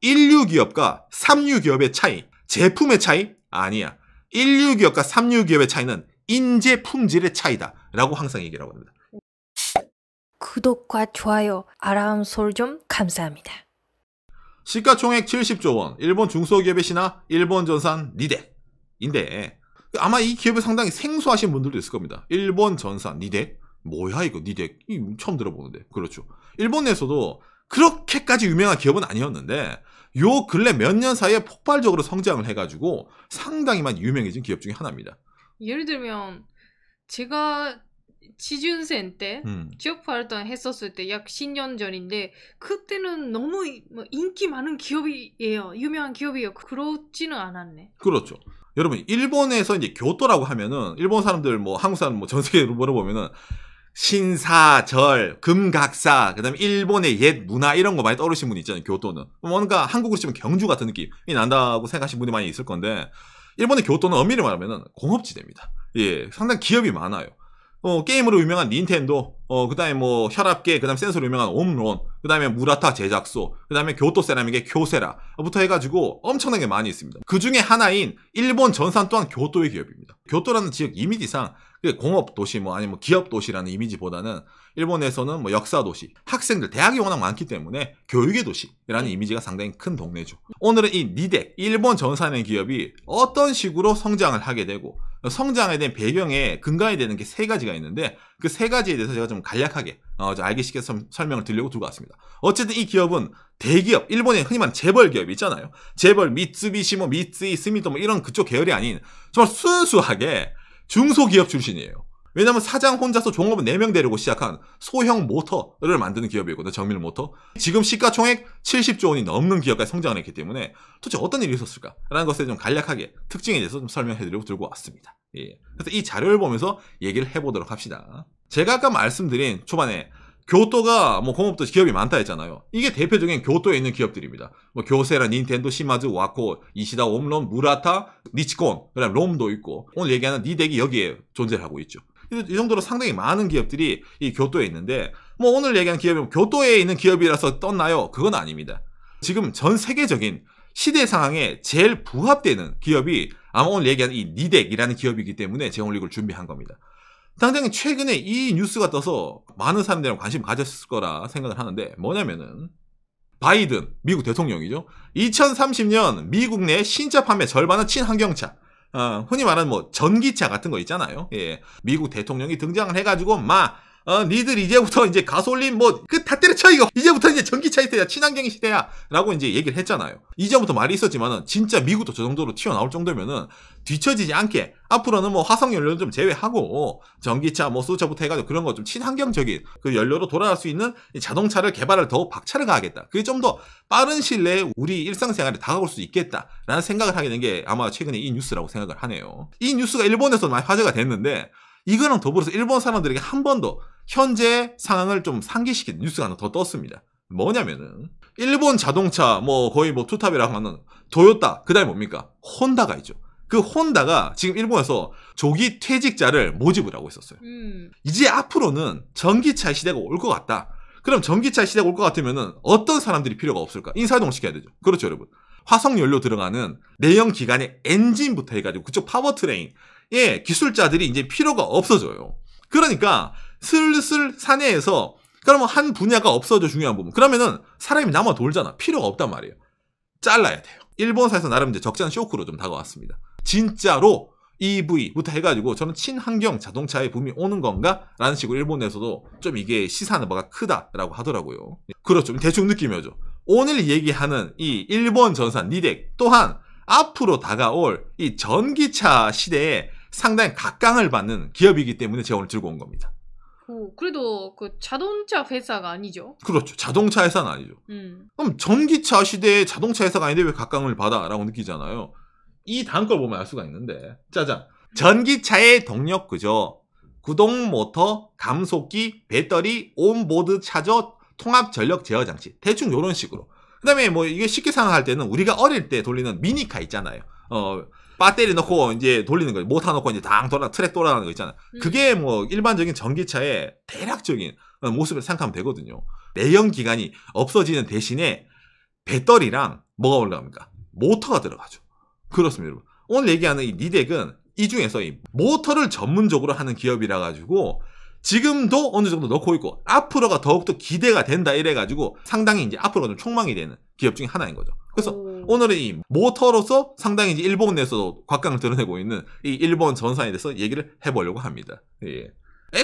1류 기업과 3류 기업의 차이, 제품의 차이? 아니야. 1류 기업과 3류 기업의 차이는 인재 품질의 차이다 라고 항상 얘기를 하고 합니다. 구독과 좋아요, 알람 설정 감사합니다. 시가총액 70조 원, 일본 중소기업의 신화, 일본 전산 니덱인데 아마 이 기업을 상당히 생소하신 분들도 있을 겁니다. 일본 전산 니덱? 뭐야 이거 니덱? 처음 들어보는데. 그렇죠. 일본 내에서도 그렇게까지 유명한 기업은 아니었는데 요 근래 몇 년 사이에 폭발적으로 성장을 해가지고 상당히 많이 유명해진 기업 중에 하나입니다. 예를 들면 제가 지준생 때 취업 활동 했었을 때 약 10년 전인데 그때는 너무 인기 많은 기업이에요. 유명한 기업이에요. 그렇지는 않았네. 그렇죠. 여러분 일본에서 이제 교토라고 하면은 일본 사람들 뭐 한국 사람 뭐 전 세계로 물어보면은 신사, 절, 금각사, 그다음에 일본의 옛 문화 이런 거 많이 떠오르시는 분이 있잖아요. 교토는 뭔가 한국으로 치면 경주 같은 느낌이 난다고 생각하시는 분이 많이 있을 건데 일본의 교토는 엄밀히 말하면은 공업지대입니다. 예, 상당히 기업이 많아요. 게임으로 유명한 닌텐도, 그 다음에 뭐 혈압계, 그 다음에 센서로 유명한 옴론, 그 다음에 무라타 제작소, 그 다음에 교토 세라믹의 교세라부터 해가지고 엄청나게 많이 있습니다. 그 중에 하나인 일본 전산 또한 교토의 기업입니다. 교토라는 지역 이미지상 공업 도시 뭐 아니면 기업 도시라는 이미지보다는 일본에서는 뭐 역사 도시, 학생들, 대학이 워낙 많기 때문에 교육의 도시라는 이미지가 상당히 큰 동네죠. 오늘은 이 니덱, 일본 전산의 기업이 어떤 식으로 성장을 하게 되고 성장에 대한 배경에 근거해야 되는 게 세 가지가 있는데 그 세 가지에 대해서 제가 좀 간략하게 좀 알기 쉽게 설명을 드리려고 들고 왔습니다. 어쨌든 이 기업은 대기업, 일본에 흔히 말하는 재벌 기업이 있잖아요. 재벌, 미쓰비시, 뭐 미쓰이, 스미토 뭐 이런 그쪽 계열이 아닌 정말 순수하게 중소기업 출신이에요. 왜냐면 사장 혼자서 종업원 4명 데리고 시작한 소형 모터를 만드는 기업이거든요. 정밀 모터. 지금 시가총액 70조 원이 넘는 기업까지 성장을 했기 때문에 도대체 어떤 일이 있었을까라는 것에 좀 간략하게 특징에 대해서 좀 설명해드리려고 들고 왔습니다. 예. 그래서 이 자료를 보면서 얘기를 해보도록 합시다. 제가 아까 말씀드린 초반에 교토가 뭐 공업도시 기업이 많다 했잖아요. 이게 대표적인 교토에 있는 기업들입니다. 뭐 교세라, 닌텐도, 시마즈, 와코, 이시다, 옴론, 무라타, 니치콘, 그다음 롬도 있고 오늘 얘기하는 니덱이 여기에 존재를 하고 있죠. 이 정도로 상당히 많은 기업들이 이 교토에 있는데 뭐 오늘 얘기하는 기업이 교토에 있는 기업이라서 떴나요? 그건 아닙니다. 지금 전 세계적인 시대 상황에 제일 부합되는 기업이 아마 오늘 얘기하는 이 니덱이라는 기업이기 때문에 제가 오늘 이걸 준비한 겁니다. 당장에 최근에 이 뉴스가 떠서 많은 사람들이 관심 가졌을 거라 생각을 하는데 뭐냐면은 바이든 미국 대통령이죠. 2030년 미국 내 신차 판매 절반은 친환경차. 흔히 말하는 뭐 전기차 같은 거 있잖아요. 예. 미국 대통령이 등장을 해가지고 니들 이제부터 이제 가솔린 뭐 다 때려쳐 이거 이제부터 이제 전기차 시대야 친환경 시대야 라고 이제 얘기를 했잖아요. 이전부터 말이 있었지만은 진짜 미국도 저 정도로 튀어나올 정도면은 뒤처지지 않게 앞으로는 뭐 화석연료는 좀 제외하고 전기차 뭐 수소차부터 해가지고 그런 거 좀 친환경적인 그 연료로 돌아갈 수 있는 자동차를 개발을 더욱 박차를 가하겠다. 그게 좀 더 빠른 시일 내에 우리 일상생활에 다가올 수 있겠다라는 생각을 하게 된 게 아마 최근에 이 뉴스라고 생각을 하네요. 이 뉴스가 일본에서 많이 화제가 됐는데 이거랑 더불어서 일본 사람들에게 한 번 더 현재 상황을 좀 상기시키는 뉴스가 하나 더 떴습니다. 뭐냐면은 일본 자동차 뭐 거의 뭐 투탑이라고 하는 도요타 그다음에 뭡니까? 혼다가 있죠. 그 혼다가 지금 일본에서 조기 퇴직자를 모집을 하고 있었어요. 이제 앞으로는 전기차 시대가 올 것 같다. 그럼 전기차 시대가 올 것 같으면은 어떤 사람들이 필요가 없을까? 인사이동을 시켜야 되죠. 그렇죠, 여러분. 화석연료 들어가는 내연 기관의 엔진부터 해가지고 그쪽 파워트레인 기술자들이 이제 필요가 없어져요. 그러니까 슬슬 사내에서 그러면 한 분야가 없어져 중요한 부분. 그러면은 사람이 남아 돌잖아. 필요가 없단 말이에요. 잘라야 돼요. 일본사에서 나름 이제 적잖은 쇼크로 좀 다가왔습니다. 진짜로 EV부터 해가지고 저는 친환경 자동차의 붐이 오는 건가? 라는 식으로 일본에서도 좀 이게 시사하는 바가 크다라고 하더라고요. 그렇죠. 대충 느낌이죠. 오늘 얘기하는 이 일본 전산 니덱 또한 앞으로 다가올 이 전기차 시대에 상당히 각광을 받는 기업이기 때문에 제가 오늘 들고 온 겁니다. 그래도 그 자동차 회사가 아니죠? 그렇죠. 자동차 회사는 아니죠. 그럼 전기차 시대에 자동차 회사가 아닌데 왜 각광을 받아? 라고 느끼잖아요. 이 다음 걸 보면 알 수가 있는데 짜잔. 전기차의 동력구조, 구동 모터, 감속기, 배터리, 온보드 차저, 통합 전력 제어 장치. 대충 이런 식으로. 그 다음에 뭐 이게 쉽게 생각할 때는 우리가 어릴 때 돌리는 미니카 있잖아요. 배터리 넣고 이제 돌리는 거, 모터 넣고 이제 트랙 돌아가는 거 있잖아요. 그게 뭐 일반적인 전기차의 대략적인 모습을 생각하면 되거든요. 내연 기관이 없어지는 대신에 배터리랑 뭐가 올라갑니까? 모터가 들어가죠. 그렇습니다, 여러분. 오늘 얘기하는 이 니덱은 이 중에서 이 모터를 전문적으로 하는 기업이라 가지고 지금도 어느 정도 넣고 있고 앞으로가 더욱더 기대가 된다 이래가지고 상당히 이제 앞으로가 좀 촉망이 되는 기업 중에 하나인 거죠. 그래서 오늘은 이 모터로서 상당히 이제 일본 내에서도 곽강을 드러내고 있는 이 일본 전산에 대해서 얘기를 해보려고 합니다. 예.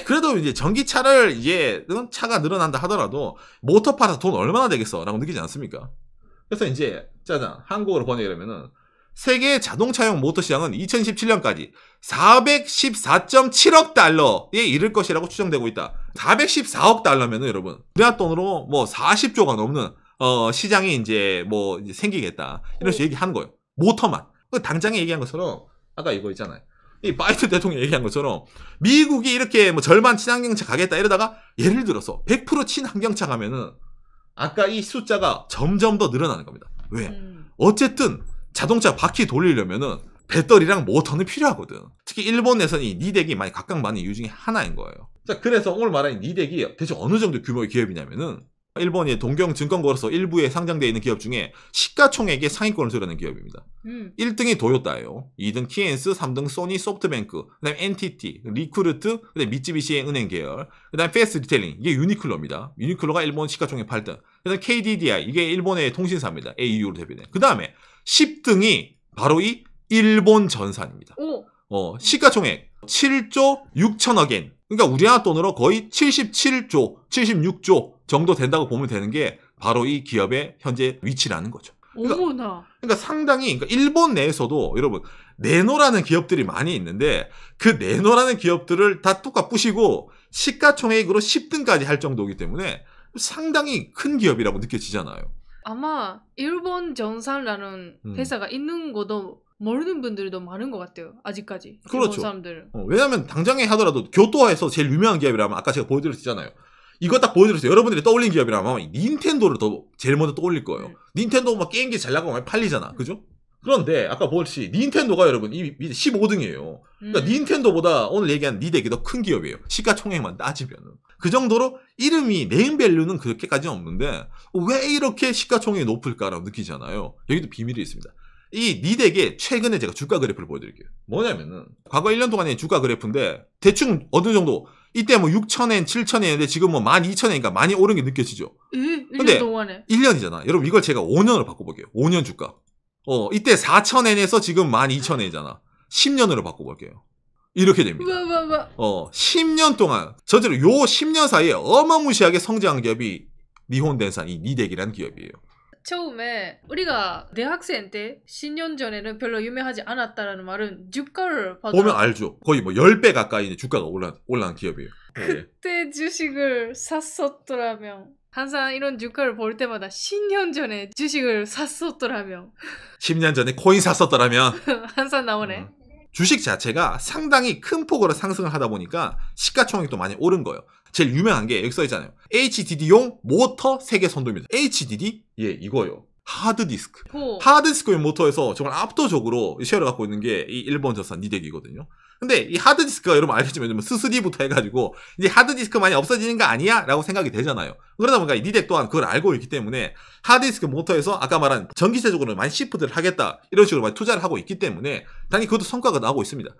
그래도 이제 전기차를 이제 차가 늘어난다 하더라도 모터 팔아서 돈 얼마나 되겠어? 라고 느끼지 않습니까? 그래서 이제 짜잔 한국어로 번역하려면은 세계 자동차용 모터 시장은 2017년까지 414.7억 달러에 이를 것이라고 추정되고 있다. 414억 달러면은 여러분 우리나라 돈으로 뭐 40조가 넘는 시장이 이제 뭐 이제 생기겠다. 이런 식으로 얘기하는 거예요. 모터만. 당장에 얘기한 것처럼 아까 이거 있잖아요. 이 바이든 대통령이 얘기한 것처럼 미국이 이렇게 뭐 절반 친환경차 가겠다 이러다가 예를 들어서 100% 친환경차 가면은 아까 이 숫자가 점점 더 늘어나는 겁니다. 왜? 어쨌든 자동차 바퀴 돌리려면은 배터리랑 모터는 필요하거든. 특히 일본에서는 이 니덱이 많이 각광받는 이유 중에 하나인 거예요. 자, 그래서 오늘 말하는 니덱이 대체 어느 정도 규모의 기업이냐면은 일본의 동경증권거래소 일부에 상장되어 있는 기업 중에 시가총액의 상위권을 드러낸 기업입니다. 1등이 도요타예요. 2등 키엔스, 3등 소니, 소프트뱅크, 그 다음에 NTT, 리크루트, 그 다음에 미쯔비시 은행 계열, 그 다음에 패스트 리테일링, 이게 유니클로입니다. 유니클로가 일본 시가총액 8등, 그 다음에 KDDI, 이게 일본의 통신사입니다. AU로 대표된. 그 다음에 10등이 바로 이 일본 전산입니다. 시가총액 7조 6천억엔. 그러니까 우리나라 돈으로 거의 77조, 76조 정도 된다고 보면 되는 게 바로 이 기업의 현재 위치라는 거죠. 그러니까 상당히 그러니까 일본 내에서도 여러분 네노라는 기업들이 많이 있는데 그 네노라는 기업들을 다 뚝딱 부시고 시가총액으로 10등까지 할 정도이기 때문에 상당히 큰 기업이라고 느껴지잖아요. 아마 일본 전산이라는 회사가 있는 것도 모르는 분들도 많은 것 같아요. 아직까지. 그렇죠. 일본 사람들. 왜냐하면 당장에 하더라도 교토에서 제일 유명한 기업이라면 아까 제가 보여드렸잖아요. 이거 딱 보여드렸어요. 여러분들이 떠올린 기업이라면 아마 닌텐도를 더 제일 먼저 떠올릴 거예요. 닌텐도 막 게임기 잘 나가고 많이 팔리잖아. 그죠? 그런데 아까 보듯이 닌텐도가 여러분 이 15등이에요. 그러니까 닌텐도보다 오늘 얘기한 니덱이 더 큰 기업이에요. 시가총액만 따지면은. 그 정도로 이름이 네임밸류는 그렇게까지는 없는데 왜 이렇게 시가총액이 높을까라고 느끼잖아요. 여기도 비밀이 있습니다. 이 니덱의 최근에 제가 주가 그래프를 보여드릴게요. 뭐냐면은 과거 1년 동안의 주가 그래프인데 대충 어느 정도 이때 뭐 6,000엔, 7,000엔인데 지금 뭐 12,000엔이니까 많이 오른 게 느껴지죠. 1년 동안에. 1년이잖아. 여러분 이걸 제가 5년으로 바꿔볼게요. 5년 주가. 이때 4,000엔에서 지금 12,000엔이잖아. 10년으로 바꿔볼게요. 이렇게 됩니다. 10년 동안 전체로 요 10년 사이에 어마무시하게 성장한 기업이 니혼덴산 이 니덱이라는 기업이에요. 처음에 우리가 대학생 때 10년 전에는 별로 유명하지 않았다라는 말은 주가를 보면 알죠. 거의 뭐 10배 가까이 주가가 올라간 기업이에요. 그때 주식을 샀었더라면 항상 이런 주가를 볼 때마다 10년 전에 주식을 샀었더라면 10년 전에 코인 샀었더라면 항상 나오네. 주식 자체가 상당히 큰 폭으로 상승을 하다 보니까 시가총액도 많이 오른 거예요. 제일 유명한 게 여기 써있잖아요. HDD용 모터 세계 선도입니다. HDD? 예, 이거요. 하드디스크. 하드디스크용 모터에서 정말 압도적으로 쉐어를 갖고 있는 게 이 일본 전산 니덱이거든요. 근데 이 하드디스크가 여러분 알겠지만 스스디부터 해가지고 이제 하드디스크만이 없어지는 거 아니야? 라고 생각이 되잖아요. 그러다 보니까 이 니덱 또한 그걸 알고 있기 때문에 하드디스크 모터에서 아까 말한 전기차 쪽으로 많이 시프트를 하겠다 이런 식으로 많이 투자를 하고 있기 때문에 당연히 그것도 성과가 나오고 있습니다.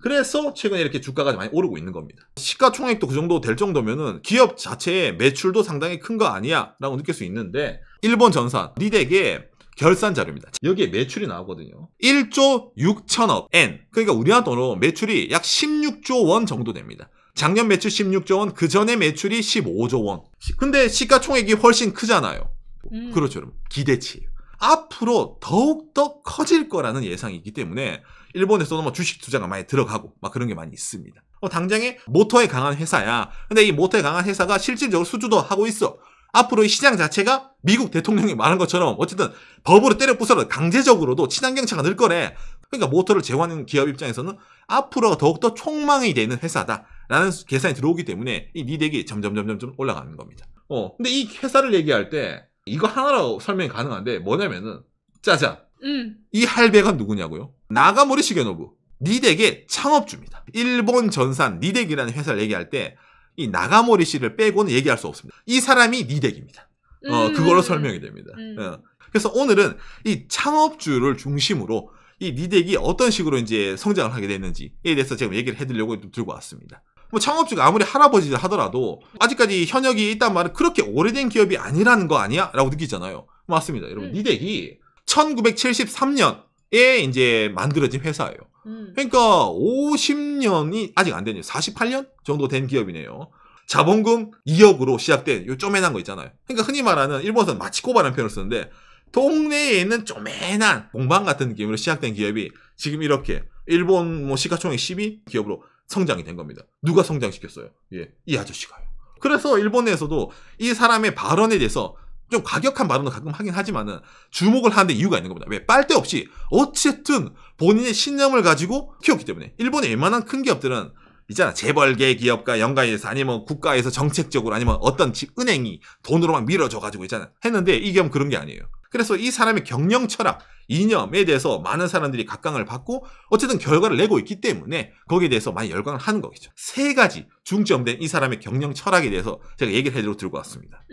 그래서 최근에 이렇게 주가가 많이 오르고 있는 겁니다. 시가총액도 그 정도 될 정도면은 기업 자체의 매출도 상당히 큰 거 아니야? 라고 느낄 수 있는데 일본 전산 니덱의 결산 자료입니다. 여기에 매출이 나오거든요. 1조 6천억 엔. 그러니까 우리나라 돈으로 매출이 약 16조 원 정도 됩니다. 작년 매출 16조 원, 그 전에 매출이 15조 원. 근데 시가총액이 훨씬 크잖아요. 그렇죠, 여러분. 기대치예요. 앞으로 더욱더 커질 거라는 예상이 있기 때문에 일본에서도 뭐 주식 투자가 많이 들어가고 막 그런 게 많이 있습니다. 당장에 모터에 강한 회사야. 근데 이 모터에 강한 회사가 실질적으로 수주도 하고 있어. 앞으로 이 시장 자체가 미국 대통령이 말한 것처럼 어쨌든 법으로 때려 부숴서 강제적으로도 친환경차가 늘 거래. 그러니까 모터를 제공하는 기업 입장에서는 앞으로 더욱더 촉망이 되는 회사다라는 계산이 들어오기 때문에 이 니덱이 점점 올라가는 겁니다. 근데 이 회사를 얘기할 때 이거 하나로 설명이 가능한데 뭐냐면은 짜잔. 이 할배가 누구냐고요? 나가모리 시게노부. 니덱의 창업주입니다. 일본 전산 니덱이라는 회사를 얘기할 때 이 나가모리 씨를 빼고는 얘기할 수 없습니다. 이 사람이 니덱입니다. 그걸로 설명이 됩니다. 그래서 오늘은 이 창업주를 중심으로 이 니덱이 어떤 식으로 이제 성장을 하게 됐는지에 대해서 제가 얘기를 해드리려고 좀 들고 왔습니다. 뭐 창업주가 아무리 할아버지들 하더라도 아직까지 현역이 있단 말은 그렇게 오래된 기업이 아니라는 거 아니야? 라고 느끼잖아요. 맞습니다. 여러분, 니덱이 1973년에 이제 만들어진 회사예요. 그러니까 50년이 아직 안 되네요. 48년 정도 된 기업이네요. 자본금 2억으로 시작된 요 쪼매난 거 있잖아요. 그러니까 흔히 말하는 일본에서는 마치코바라는 표현을 쓰는데 동네에 있는 쪼매난 공방 같은 느낌으로 시작된 기업이 지금 이렇게 일본 뭐 시가총액 10위 기업으로 성장이 된 겁니다. 누가 성장시켰어요? 예, 이 아저씨가요. 그래서 일본에서도 이 사람의 발언에 대해서 좀 과격한 발언도 가끔 하긴 하지만은 주목을 하는데 이유가 있는 겁니다. 왜? 빨대 없이 어쨌든 본인의 신념을 가지고 키웠기 때문에. 일본의 웬만한 큰 기업들은 있잖아, 재벌계 기업과 연관해서 아니면 국가에서 정책적으로 아니면 어떤 은행이 돈으로 막 밀어줘가지고 있잖아 했는데 이 기업은 그런 게 아니에요. 그래서 이 사람의 경영 철학, 이념에 대해서 많은 사람들이 각광을 받고 어쨌든 결과를 내고 있기 때문에 거기에 대해서 많이 열광을 하는 거겠죠. 세 가지 중점된 이 사람의 경영 철학에 대해서 제가 얘기를 해드리고 들고 왔습니다.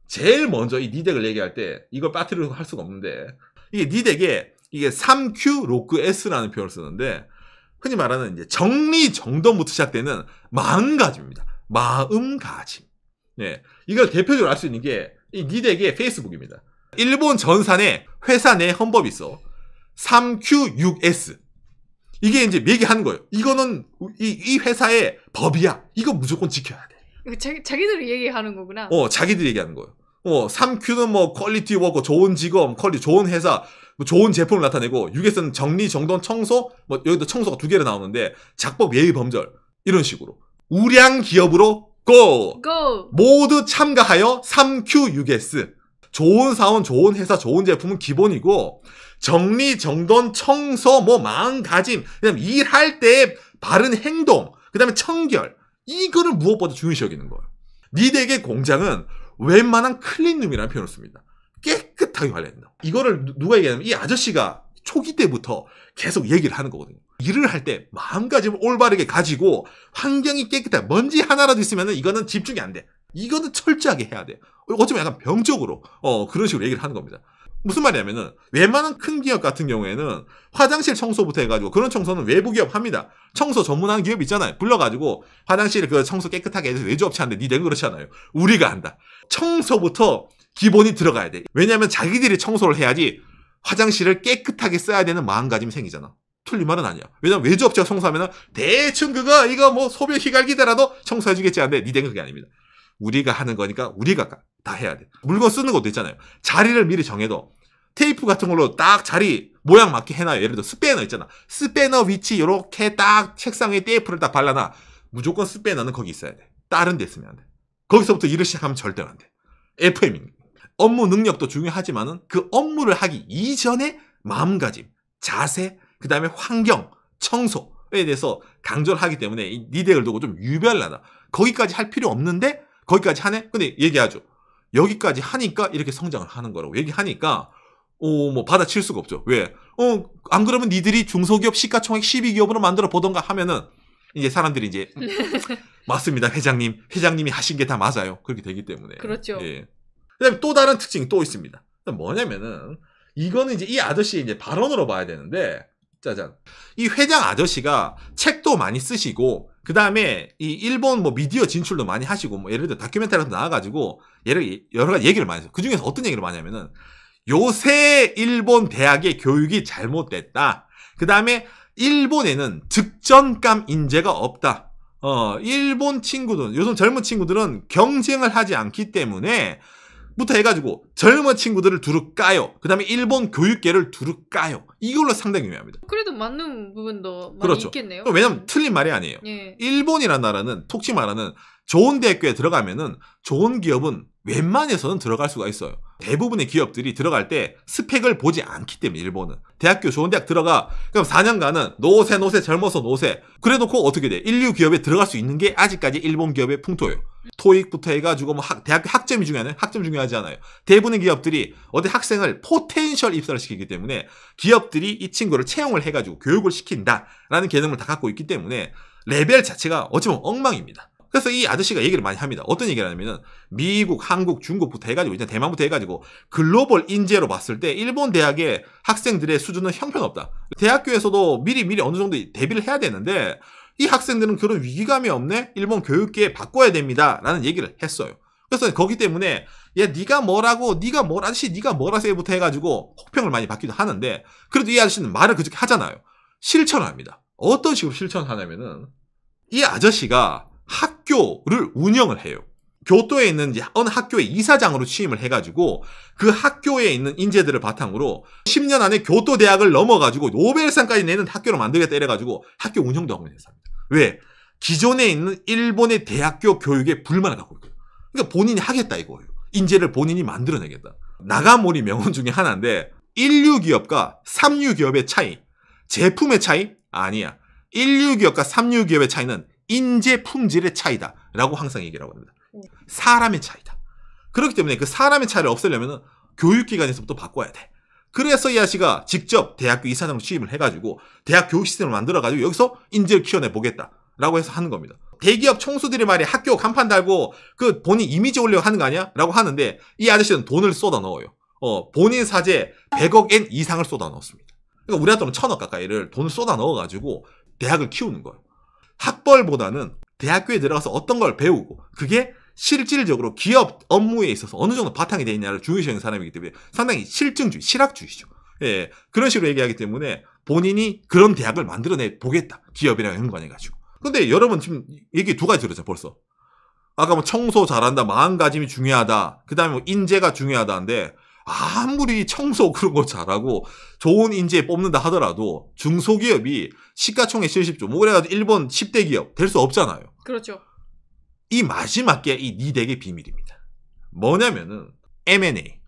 제일 먼저 이 니덱을 얘기할 때 이걸 빠뜨리려고 할 수가 없는데 이게 니덱에 이게 3Q 로크 S라는 표현을 쓰는데 흔히 말하는 이제 정리정돈부터 시작되는 마음가짐입니다. 마음가짐. 예. 이걸 대표적으로 알 수 있는 게 이 니덱의 페이스북입니다. 일본 전산에 회사 내 헌법이 있어. 3Q6S. 이게 이제 얘기하는 거예요. 이거는 이 회사의 법이야. 이거 무조건 지켜야 돼. 자기들이 얘기하는 거구나. 자기들이 얘기하는 거예요. 3Q는 뭐 퀄리티 워커, 좋은 직업, 좋은 회사, 뭐 좋은 제품을 나타내고 6S는 정리, 정돈, 청소, 뭐 여기도 청소가 2개로 나오는데 작법, 예의, 범절 이런 식으로 우량 기업으로 고! 모두 참가하여 3Q6S. 좋은 사원, 좋은 회사, 좋은 제품은 기본이고 정리, 정돈, 청소, 뭐 마음가짐, 그다음에 일할 때 바른 행동, 그다음에 청결 이거를 무엇보다 중요시 여기는 거예요. 니덱의 공장은 웬만한 클린룸이라는 표현을 씁니다. 깨끗하게 관리한다. 이거를 누가 얘기하냐면 이 아저씨가 초기 때부터 계속 얘기를 하는 거거든요. 일을 할 때 마음가짐을 올바르게 가지고 환경이 깨끗해. 먼지 하나라도 있으면 이거는 집중이 안 돼. 이거는 철저하게 해야 돼. 어쩌면 약간 병적으로 그런 식으로 얘기를 하는 겁니다. 무슨 말이냐면은 웬만한 큰 기업 같은 경우에는 화장실 청소부터 해가지고 그런 청소는 외부 기업 합니다. 청소 전문하는 기업 있잖아요. 불러가지고 화장실 그 청소 깨끗하게 해서 외주업체 하는데 니들 그렇지 않아요. 우리가 한다. 청소부터 기본이 들어가야 돼. 왜냐하면 자기들이 청소를 해야지 화장실을 깨끗하게 써야 되는 마음가짐이 생기잖아. 틀린 말은 아니야. 왜냐면 외주업체가 청소하면은 대충 이거 뭐 소변 희갈기더라도 청소해주겠지 하는데 니들은 그게 아닙니다. 우리가 하는 거니까 우리가 다 해야 돼. 물건 쓰는 것도 있잖아요. 자리를 미리 정해도 테이프 같은 걸로 딱 자리 모양 맞게 해놔요. 예를 들어 스패너 있잖아. 스패너 위치 이렇게 딱 책상 위에 테이프를 딱 발라놔. 무조건 스패너는 거기 있어야 돼. 다른 데 쓰면 안 돼. 거기서부터 일을 시작하면 절대로 안 돼. FM입니다. 업무 능력도 중요하지만은 그 업무를 하기 이전에 마음가짐, 자세, 그 다음에 환경, 청소에 대해서 강조를 하기 때문에 이 니덱을 두고 좀 유별나다. 거기까지 할 필요 없는데 거기까지 하네? 근데 얘기하죠. 여기까지 하니까 이렇게 성장을 하는 거라고 얘기하니까 뭐 받아칠 수가 없죠. 왜? 안 그러면 니들이 중소기업 시가총액 12기업으로 만들어 보던가 하면은 이제 사람들이 이제 맞습니다. 회장님이 하신 게 다 맞아요. 그렇게 되기 때문에. 그렇죠. 예. 그다음에 또 다른 특징이 또 있습니다. 뭐냐면은 이거는 이제 이 아저씨의 이제 발언으로 봐야 되는데 짜잔. 이 회장 아저씨가 책도 많이 쓰시고 그 다음에 이 일본 뭐 미디어 진출도 많이 하시고 뭐 예를 들어 다큐멘터리 같은 거 나와가지고 여러 가지 얘기를 많이 했어요. 그 중에서 어떤 얘기를 많이 하냐면은 요새 일본 대학의 교육이 잘못됐다. 그 다음에 일본에는 득점감 인재가 없다. 일본 친구들은 요즘 젊은 친구들은 경쟁을 하지 않기 때문에 부터 해가지고 젊은 친구들을 두루 까요. 그 다음에 일본 교육계를 두루 까요. 이걸로 상당히 유명합니다. 그래도 맞는 부분도 많이 그렇죠. 있겠네요. 왜냐면 틀린 말이 아니에요. 예. 일본이라는 나라는 톡치 말하는 좋은 대학교에 들어가면은 좋은 기업은 웬만해서는 들어갈 수가 있어요. 대부분의 기업들이 들어갈 때 스펙을 보지 않기 때문에 일본은. 대학교 좋은 대학 들어가. 그럼 4년간은 노세 젊어서 노세. 그래놓고 어떻게 돼? 인류 기업에 들어갈 수 있는 게 아직까지 일본 기업의 풍토예요. 토익부터 해가지고 뭐 대학교 학점이 중요하네? 학점 중요하지 않아요. 대부분의 기업들이 어디 학생을 포텐셜 입사를 시키기 때문에 기업들이 이 친구를 채용을 해가지고 교육을 시킨다라는 개념을 다 갖고 있기 때문에 레벨 자체가 어찌 보면 엉망입니다. 그래서 이 아저씨가 얘기를 많이 합니다. 어떤 얘기를 하냐면은 미국, 한국, 중국부터 해가지고 이제 대만부터 해가지고 글로벌 인재로 봤을 때 일본 대학의 학생들의 수준은 형편없다. 대학교에서도 미리 어느 정도 대비를 해야 되는데 이 학생들은 그런 위기감이 없네. 일본 교육계에 바꿔야 됩니다라는 얘기를 했어요. 그래서 거기 때문에 야 네가 뭐라고 네가 뭘 아저씨 네가 뭐라세부터 해가지고 혹평을 많이 받기도 하는데 그래도 이 아저씨는 말을 그렇게 하잖아요. 실천을 합니다. 어떤 식으로 실천을 하냐면은 이 아저씨가 학교를 운영을 해요. 교토에 있는 어느 학교의 이사장으로 취임을 해가지고 그 학교에 있는 인재들을 바탕으로 10년 안에 교토 대학을 넘어가지고 노벨상까지 내는 학교를 만들겠다 이래가지고 학교 운영도 하고 있는 사람입니다. 왜? 기존에 있는 일본의 대학교 교육에 불만을 갖고 있거든요. 그러니까 본인이 하겠다 이거예요. 인재를 본인이 만들어내겠다. 나가모리 명언 중에 하나인데 1류 기업과 3류 기업의 차이, 제품의 차이? 아니야. 1류 기업과 3류 기업의 차이는 인재 품질의 차이다 라고 항상 얘기를 하고 있습니다. 사람의 차이다. 그렇기 때문에 그 사람의 차이를 없애려면 교육기관에서부터 바꿔야 돼. 그래서 이 아저씨가 직접 대학교 이사장으로 취임을 해가지고 대학 교육 시스템을 만들어가지고 여기서 인재를 키워내 보겠다 라고 해서 하는 겁니다. 대기업 총수들이 말이야 학교 간판 달고 그 본인 이미지 올려고 하는 거 아니야? 라고 하는데 이 아저씨는 돈을 쏟아 넣어요. 본인 사재 100억 엔 이상을 쏟아 넣었습니다. 그러니까 우리한테 는 1000억 가까이를 돈을 쏟아 넣어가지고 대학을 키우는 거예요. 학벌보다는 대학교에 들어가서 어떤 걸 배우고 그게 실질적으로 기업 업무에 있어서 어느 정도 바탕이 되어 있냐를 중요시하는 사람이기 때문에 상당히 실증주의, 실학주의죠. 예, 그런 식으로 얘기하기 때문에 본인이 그런 대학을 만들어내 보겠다. 기업이랑 연관해가지고. 근데 여러분 지금 얘기 두 가지 들었죠, 벌써. 아까 뭐 청소 잘한다, 마음가짐이 중요하다, 그 다음에 뭐 인재가 중요하다인데 아무리 청소 그런 거 잘하고 좋은 인재 뽑는다 하더라도 중소기업이 시가총액 70조, 뭐 그래가지고 일본 10대 기업 될 수 없잖아요. 그렇죠. 이 마지막 게 이 니덱의 비밀입니다. 뭐냐면은 M&A.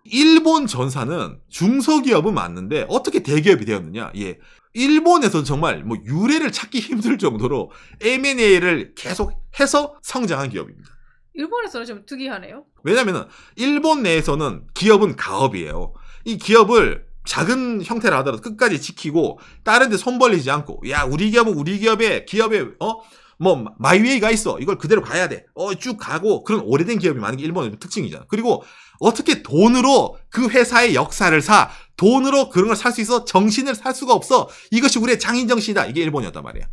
일본 전사는 중소기업은 맞는데 어떻게 대기업이 되었느냐? 예. 일본에서 정말 뭐 유래를 찾기 힘들 정도로 M&A를 계속 해서 성장한 기업입니다. 일본에서는 좀 특이하네요. 왜냐면은 일본 내에서는 기업은 가업이에요. 이 기업을 작은 형태를 하더라도 끝까지 지키고 다른 데 손 벌리지 않고 야 우리 기업은 우리 기업에 뭐 마이웨이가 있어. 이걸 그대로 가야 돼. 쭉 가고 그런 오래된 기업이 많은 게 일본의 특징이잖아. 그리고 어떻게 돈으로 그 회사의 역사를 사 돈으로 그런 걸 살 수 있어? 정신을 살 수가 없어. 이것이 우리의 장인 정신이다. 이게 일본이었단 말이야.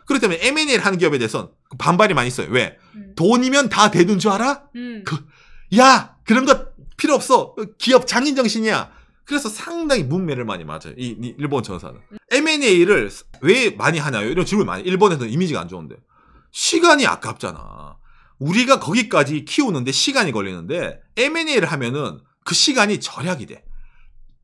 그렇기 때문에 M&A를 하는 기업에 대해서는 반발이 많이 있어요. 왜? 돈이면 다 되는 줄 알아? 야 그런 거 필요 없어. 기업 장인 정신이야. 그래서 상당히 문매를 많이 맞아요. 이 일본 전사는. M&A를 왜 많이 하냐요? 이런 질문 많이. 일본에서는 이미지가 안 좋은데. 시간이 아깝잖아. 우리가 거기까지 키우는데 시간이 걸리는데 M&A를 하면은 그 시간이 절약이 돼.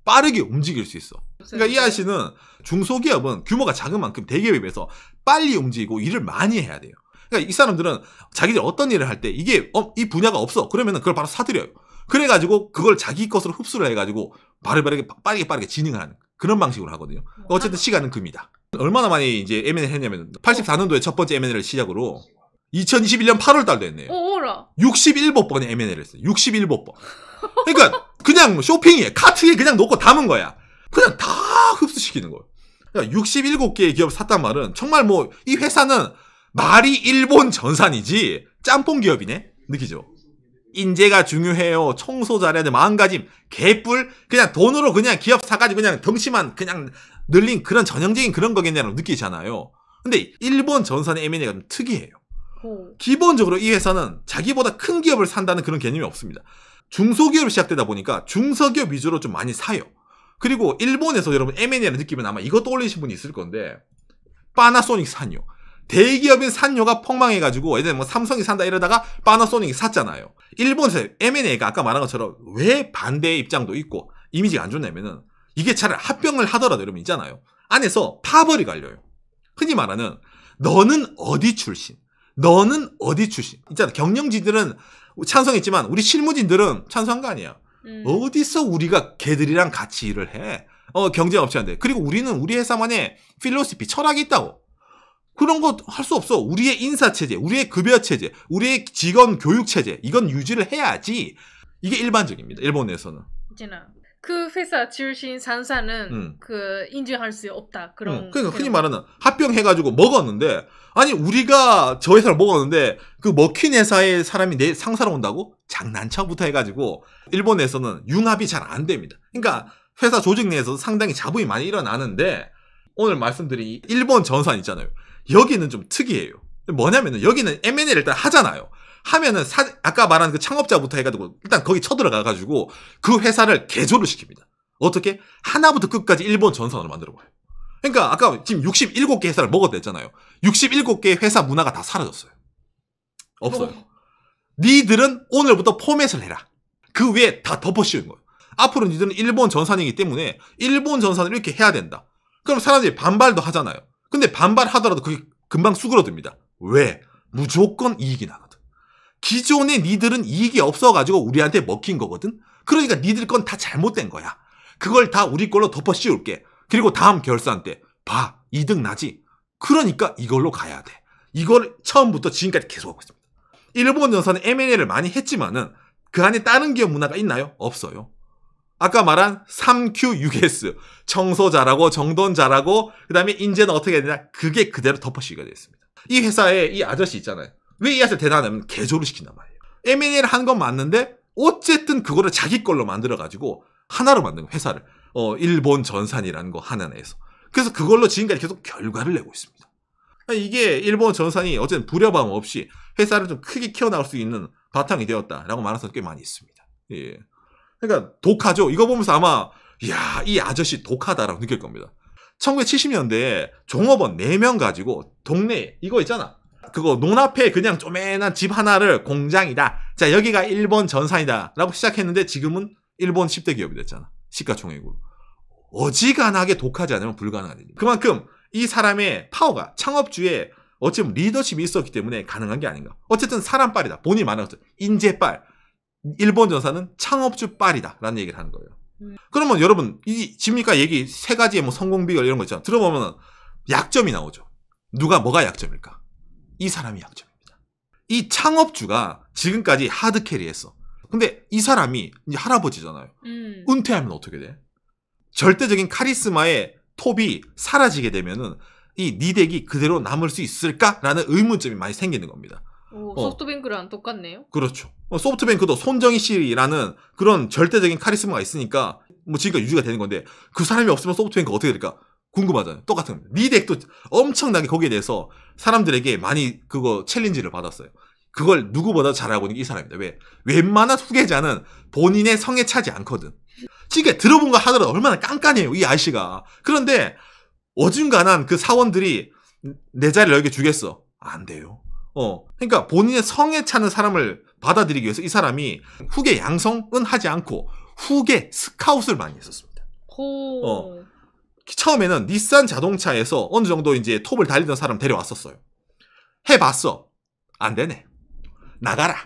빠르게 움직일 수 있어. 그러니까 이 아저씨는 중소기업은 규모가 작은 만큼 대기업에 비해서 빨리 움직이고 일을 많이 해야 돼요. 그러니까 이 사람들은 자기들 어떤 일을 할 때 이게 이 분야가 없어. 그러면은 그걸 바로 사들여요. 그래가지고 그걸 자기 것으로 흡수를 해가지고 빠르게 진행을 하는 그런 방식으로 하거든요. 어쨌든 시간은 금이다. 얼마나 많이 이제 M&A를 했냐면 84년도에 첫 번째 M&A를 시작으로 2021년 8월 달도 했네요. 오라. 61번의 M&A를 했어요. 61번. 그러니까 그냥 쇼핑이에요. 카트에 그냥 놓고 담은 거야. 그냥 다 흡수시키는 거예요. 그러니까 67개의 기업을 샀단 말은 정말 뭐 이 회사는 말이 일본 전산이지 짬뽕 기업이네? 느끼죠? 인재가 중요해요. 청소 잘해야 돼. 마음가짐. 개뿔. 그냥 돈으로 그냥 기업 사가지고 그냥 덩치만 그냥 늘린 그런 전형적인 그런 거겠냐고 느끼잖아요. 근데 일본 전산의 M&A가 좀 특이해요. 기본적으로 이 회사는 자기보다 큰 기업을 산다는 그런 개념이 없습니다. 중소기업으로 시작되다 보니까 중소기업 위주로 좀 많이 사요. 그리고 일본에서 여러분 M&A를 느끼면 아마 이거 떠올리신 분이 있을 건데 파나소닉 산요. 대기업인 산요가 폭망해가지고 예전에 뭐 삼성이 산다 이러다가 파나소닉이 샀잖아요. 일본에서 M&A가 아까 말한 것처럼 왜 반대의 입장도 있고 이미지가 안 좋냐면은 이게 차라리 합병을 하더라도 여러분 있잖아요. 안에서 파벌이 갈려요. 흔히 말하는 너는 어디 출신? 너는 어디 출신? 있잖아. 경영진들은 찬성했지만 우리 실무진들은 찬성한 거 아니야. 어디서 우리가 걔들이랑 같이 일을 해? 경쟁업체한테. 그리고 우리는 우리 회사만의 필로소피, 철학이 있다고. 그런 거 할 수 없어. 우리의 인사체제, 우리의 급여체제, 우리의 직원 교육체제 이건 유지를 해야지. 이게 일반적입니다. 일본 내에서는. 있잖아. 그 회사 출신 상사는 그 인정할 수 없다. 그런. 그러니까 흔히 말하는 합병해가지고 먹었는데 아니 우리가 저 회사를 먹었는데 그 먹힌 회사의 사람이 내 상사로 온다고? 장난쳐부터 해가지고 일본에서는 융합이 잘 안 됩니다. 그러니까 회사 조직 내에서 상당히 잡음이 많이 일어나는데 오늘 말씀드린 일본 전산 있잖아요. 여기는 좀 특이해요. 뭐냐면은 여기는 M&A를 일단 하잖아요. 하면은 아까 말한 그 창업자부터 해가지고 일단 거기 쳐들어가가지고 그 회사를 개조를 시킵니다. 어떻게? 하나부터 끝까지 일본 전산으로 만들어봐요. 그러니까 아까 지금 67개 회사를 먹었다 했잖아요. 67개의 회사 문화가 다 사라졌어요. 없어요. 니들은 오늘부터 포맷을 해라. 그 위에 다 덮어씌운 거예요. 앞으로 니들은 일본 전산이기 때문에 일본 전산을 이렇게 해야 된다. 그럼 사람들이 반발도 하잖아요. 근데 반발하더라도 그게 금방 수그러듭니다. 왜? 무조건 이익이 나거든. 기존에 니들은 이익이 없어가지고 우리한테 먹힌 거거든. 그러니까 니들 건 다 잘못된 거야. 그걸 다 우리 걸로 덮어 씌울게. 그리고 다음 결산 때 봐, 이득 나지. 그러니까 이걸로 가야 돼. 이걸 처음부터 지금까지 계속하고 있습니다. 일본 전산은 M&A를 많이 했지만은 그 안에 다른 기업 문화가 있나요? 없어요. 아까 말한 3Q6S 청소 잘하고 정돈 잘하고 그 다음에 인재는 어떻게 해야 되냐? 그게 그대로 덮어씌우게 되어 있습니다. 이 회사에 이 아저씨 있잖아요. 왜 이 아저씨 대단하냐면 개조를 시킨단 말이에요. M&A를 한 건 맞는데 어쨌든 그거를 자기 걸로 만들어가지고 하나로 만든 회사를 일본 전산이라는 거 하나 내서 그래서 그걸로 지금까지 계속 결과를 내고 있습니다. 이게 일본 전산이 어쨌든 불협화음 없이 회사를 좀 크게 키워나갈 수 있는 바탕이 되었다라고 말하는 사람이 꽤 많이 있습니다. 예. 그러니까 독하죠. 이거 보면서 아마 이야 이 아저씨 독하다라고 느낄 겁니다. 1970년대에 종업원 4명 가지고 동네에 이거 있잖아. 그거 논앞에 그냥 쪼맨한 집 하나를 공장이다. 자 여기가 일본 전산이다 라고 시작했는데 지금은 일본 10대 기업이 됐잖아. 시가총액으로. 어지간하게 독하지 않으면 불가능한 일입니다. 그만큼 이 사람의 파워가 창업주에 어찌보면 리더십이 있었기 때문에 가능한 게 아닌가. 어쨌든 사람빨이다. 본인이 말한 것처럼 인재빨. 일본 전사는 창업주 빨이다 라는 얘기를 하는 거예요. 그러면 여러분 이 지금까 얘기 세 가지의 뭐 성공 비결 이런 거 있잖아. 들어보면 약점이 나오죠. 뭐가 약점일까? 이 사람이 약점입니다. 이 창업주가 지금까지 하드캐리했어. 근데 이 사람이 이제 할아버지잖아요. 은퇴하면 어떻게 돼? 절대적인 카리스마의 톱이 사라지게 되면은 이 니덱이 그대로 남을 수 있을까라는 의문점이 많이 생기는 겁니다. 오, 소프트뱅크랑 똑같네요. 그렇죠. 소프트뱅크도 손정희 씨라는 그런 절대적인 카리스마가 있으니까 뭐 지금까지 유지가 되는 건데 그 사람이 없으면 소프트뱅크 어떻게 될까 궁금하잖아요. 똑같은 겁니다. 니덱도 엄청나게 거기에 대해서 사람들에게 많이 그거 챌린지를 받았어요. 그걸 누구보다 잘하고 있는 게 이 사람입니다. 왜? 웬만한 후계자는 본인의 성에 차지 않거든. 지금 들어본 거 하더라도 얼마나 깐깐해요, 이 아저씨가. 그런데 어중간한 그 사원들이 내 자리를 여기 주겠어. 안 돼요. 그러니까 본인의 성에 차는 사람을 받아들이기 위해서 이 사람이 후계 양성은 하지 않고 후계 스카웃을 많이 했었습니다. 처음에는 닛산 자동차에서 어느 정도 이제 톱을 달리던 사람 데려왔었어요. 해봤어. 안 되네. 나가라.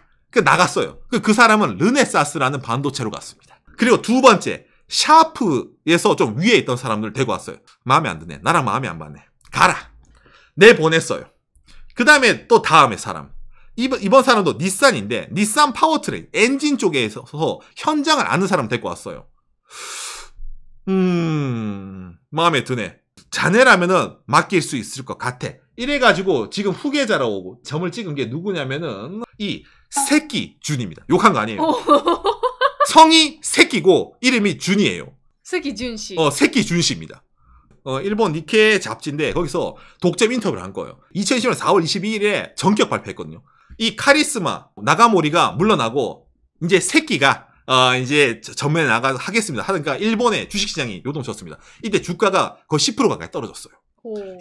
나갔어요. 그 사람은 르네사스라는 반도체로 갔습니다. 그리고 두 번째, 샤프에서 좀 위에 있던 사람들 데리고 왔어요. 마음에 안 드네. 나랑 마음에 안 맞네. 가라. 내보냈어요. 그 다음에 또 다음에 사람. 이번 사람도 닛산인데, 닛산 파워트레인, 엔진 쪽에서 현장을 아는 사람 데리고 왔어요. 마음에 드네. 자네라면은 맡길 수 있을 것 같아. 이래가지고 지금 후계자라고 점을 찍은 게 누구냐면은 이 새끼 준입니다. 욕한 거 아니에요. 성이 새끼고 이름이 준이에요. 새끼 준씨. 새끼 준씨입니다. 일본 니케 잡지인데 거기서 독점 인터뷰를 한 거예요. 2020년 4월 22일에 전격 발표했거든요. 이 카리스마 나가모리가 물러나고 이제 새끼가 이제 전면에 나가서 하겠습니다. 하니까 일본의 주식시장이 요동쳤습니다. 이때 주가가 거의 10% 가까이 떨어졌어요.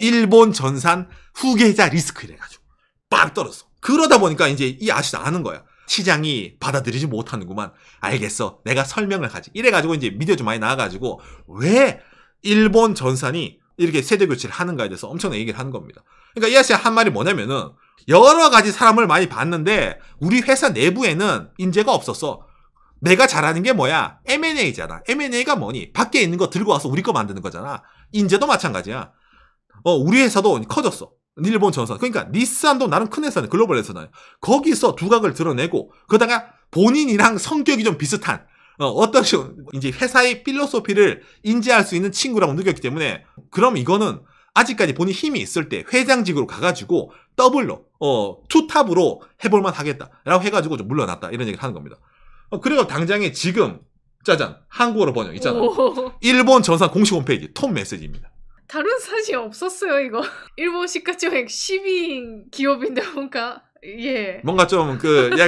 일본 전산 후계자 리스크 이래가지고 빡 떨어졌어. 그러다 보니까 이제 이 아저씨도 아는 거야. 시장이 받아들이지 못하는구만. 알겠어. 내가 설명을 하지. 이래가지고 이제 미디어 좀 많이 나와가지고 왜 일본 전산이 이렇게 세대 교체를 하는가에 대해서 엄청나게 얘기를 하는 겁니다. 그러니까 이 아저씨가 한 말이 뭐냐면은 여러 가지 사람을 많이 봤는데 우리 회사 내부에는 인재가 없었어. 내가 잘하는 게 뭐야? M&A잖아. M&A가 뭐니? 밖에 있는 거 들고 와서 우리 거 만드는 거잖아. 인재도 마찬가지야. 우리 회사도 커졌어. 일본 전산. 그러니까 닛산도 나름 큰 회사는 글로벌 회사잖아요. 거기서 두각을 드러내고 그러다가 본인이랑 성격이 좀 비슷한 어떤 식으로 이제 회사의 필로소피를 인지할 수 있는 친구라고 느꼈기 때문에 그럼 이거는 아직까지 본인 힘이 있을 때 회장직으로 가가지고 더블로 투탑으로 해볼만 하겠다라고 해가지고 좀 물러났다 이런 얘기를 하는 겁니다. 그리고 당장에 지금 짜잔 한국어로 번역 있잖아. 일본 전산 공식 홈페이지 톱 메시지입니다. 다른 사진 없었어요 이거. 일본 시가총액 10위인 기업인데 뭔가 예. 뭔가 좀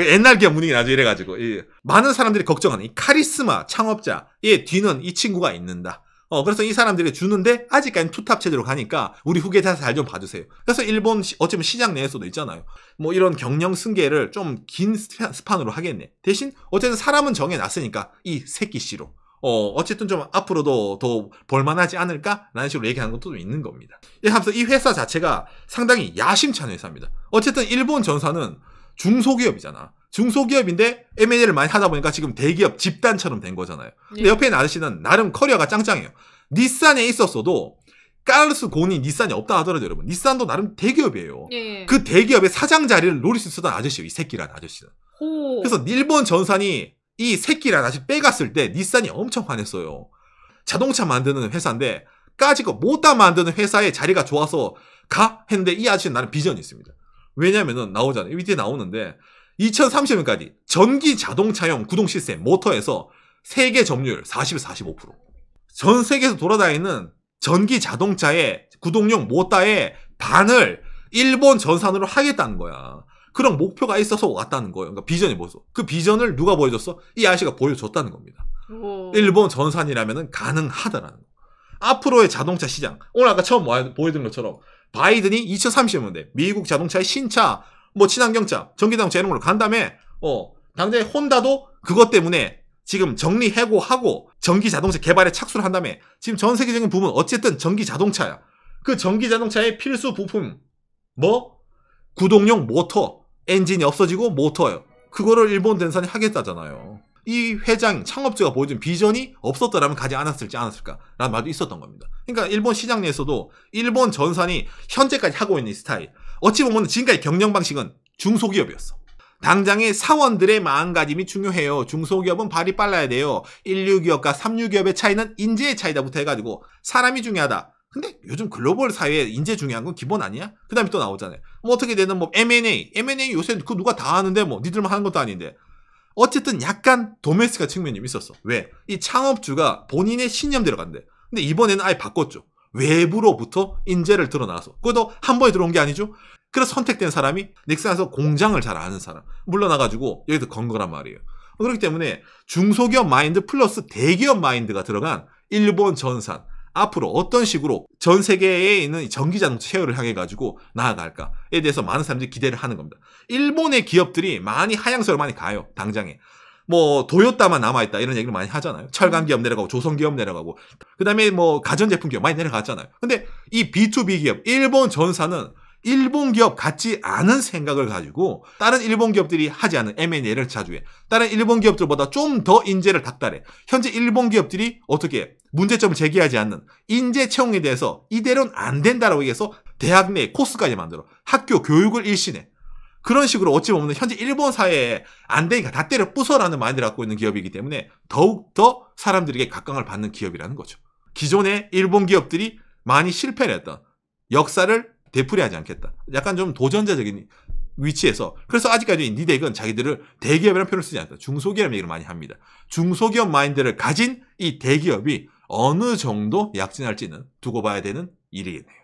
옛날 기업 분위기 나죠 이래가지고 많은 사람들이 걱정하는 이 카리스마 창업자의 뒤는 이 친구가 있는다. 그래서 이 사람들이 주는데 아직까지는 투탑 체제로 가니까 우리 후계자 잘 좀 봐주세요. 그래서 일본 어쩌면 시장 내에서도 있잖아요. 뭐 이런 경영 승계를 좀 긴 스판으로 하겠네. 대신 어쨌든 사람은 정해놨으니까 이 새끼 씨로 어쨌든 좀 앞으로도 더 볼만하지 않을까라는 식으로 얘기하는 것도 좀 있는 겁니다. 하면서 이 회사 자체가 상당히 야심찬 회사입니다. 어쨌든 일본 전사는 중소기업이잖아. 중소기업인데 M&A를 많이 하다 보니까 지금 대기업 집단처럼 된 거잖아요. 근데 옆에 있는 아저씨는 나름 커리어가 짱짱해요. 닛산에 있었어도 카를로스 곤이 닛산이 없다 하더라도 여러분 닛산도 나름 대기업이에요. 예. 그 대기업의 사장 자리를 노릴 수 있었던 아저씨예요. 이 새끼라는 아저씨는. 호. 그래서 일본 전산이 이 새끼라는 아저씨 빼갔을 때 닛산이 엄청 화냈어요. 자동차 만드는 회사인데 까짓거 못다 만드는 회사에 자리가 좋아서 가? 했는데 이 아저씨는 나름 비전이 있습니다. 왜냐면은 나오잖아요. 밑에 나오는데 2030년까지 전기 자동차용 구동 시스템 모터에서 세계 점유율 40에서 45%. 전 세계에서 돌아다니는 전기 자동차의 구동용 모터의 반을 일본 전산으로 하겠다는 거야. 그런 목표가 있어서 왔다는 거예요. 그러니까 비전이 뭐였어? 그 비전을 누가 보여줬어? 이 아저씨가 보여줬다는 겁니다. 오. 일본 전산이라면 가능하다라는 거. 앞으로의 자동차 시장. 오늘 아까 처음 보여드린 것처럼 바이든이 2030년대 미국 자동차의 신차, 뭐 친환경차, 전기자동차 이런 걸로 간 다음에 당장에 혼다도 그것 때문에 지금 정리해고하고 전기자동차 개발에 착수를 한 다음에 지금 전 세계적인 부분 어쨌든 전기자동차야. 그 전기자동차의 필수 부품 뭐? 구동용 모터, 엔진이 없어지고 모터예요. 그거를 일본 전산이 하겠다잖아요. 이 회장, 창업주가 보여준 비전이 없었더라면 가지 않았을까라는 말도 있었던 겁니다. 그러니까 일본 시장 내에서도 일본 전산이 현재까지 하고 있는 이 스타일. 어찌 보면 지금까지 경영 방식은 중소기업이었어. 당장의 사원들의 마음가짐이 중요해요. 중소기업은 발이 빨라야 돼요. 1류기업과 3류기업의 차이는 인재의 차이다부터 해가지고 사람이 중요하다. 근데 요즘 글로벌 사회에 인재 중요한 건 기본 아니야? 그 다음에 또 나오잖아요. 뭐 어떻게 되든 뭐 M&A 요새 그 누가 다 하는데 뭐 니들만 하는 것도 아닌데. 어쨌든 약간 도메스틱한 측면이 있었어. 왜? 이 창업주가 본인의 신념대로 간대. 근데 이번에는 아예 바꿨죠. 외부로부터 인재를 들어나서. 그것도 한 번에 들어온 게 아니죠. 그래서 선택된 사람이 넥슨에서 공장을 잘 아는 사람. 물러나가지고 여기서 건 거란 말이에요. 그렇기 때문에 중소기업 마인드 플러스 대기업 마인드가 들어간 일본 전산. 앞으로 어떤 식으로 전 세계에 있는 전기자동차 쉐어를 향해 가지고 나아갈까에 대해서 많은 사람들이 기대를 하는 겁니다. 일본의 기업들이 많이 하향세로 많이 가요. 당장에. 뭐 도요타만 남아있다 이런 얘기를 많이 하잖아요. 철강 기업 내려가고 조선 기업 내려가고 그다음에 뭐 가전제품 기업 많이 내려갔잖아요. 근데 이 B2B 기업 일본 전사는 일본 기업 같지 않은 생각을 가지고 다른 일본 기업들이 하지 않은 M&A를 자주 해. 다른 일본 기업들보다 좀 더 인재를 닥달해. 현재 일본 기업들이 어떻게 문제점을 제기하지 않는 인재 채용에 대해서 이대로는 안 된다라고 얘기해서 대학 내 코스까지 만들어. 학교 교육을 일신해. 그런 식으로 어찌 보면 현재 일본 사회에 안 되니까 다 때려 부숴라는 마인드를 갖고 있는 기업이기 때문에 더욱더 사람들에게 각광을 받는 기업이라는 거죠. 기존의 일본 기업들이 많이 실패를 했던 역사를 되풀이하지 않겠다. 약간 좀 도전자적인 위치에서 그래서 아직까지 니덱은 자기들을 대기업이라는 표현을 쓰지 않다. 중소기업 얘기를 많이 합니다. 중소기업 마인드를 가진 이 대기업이 어느 정도 약진할지는 두고 봐야 되는 일이겠네요.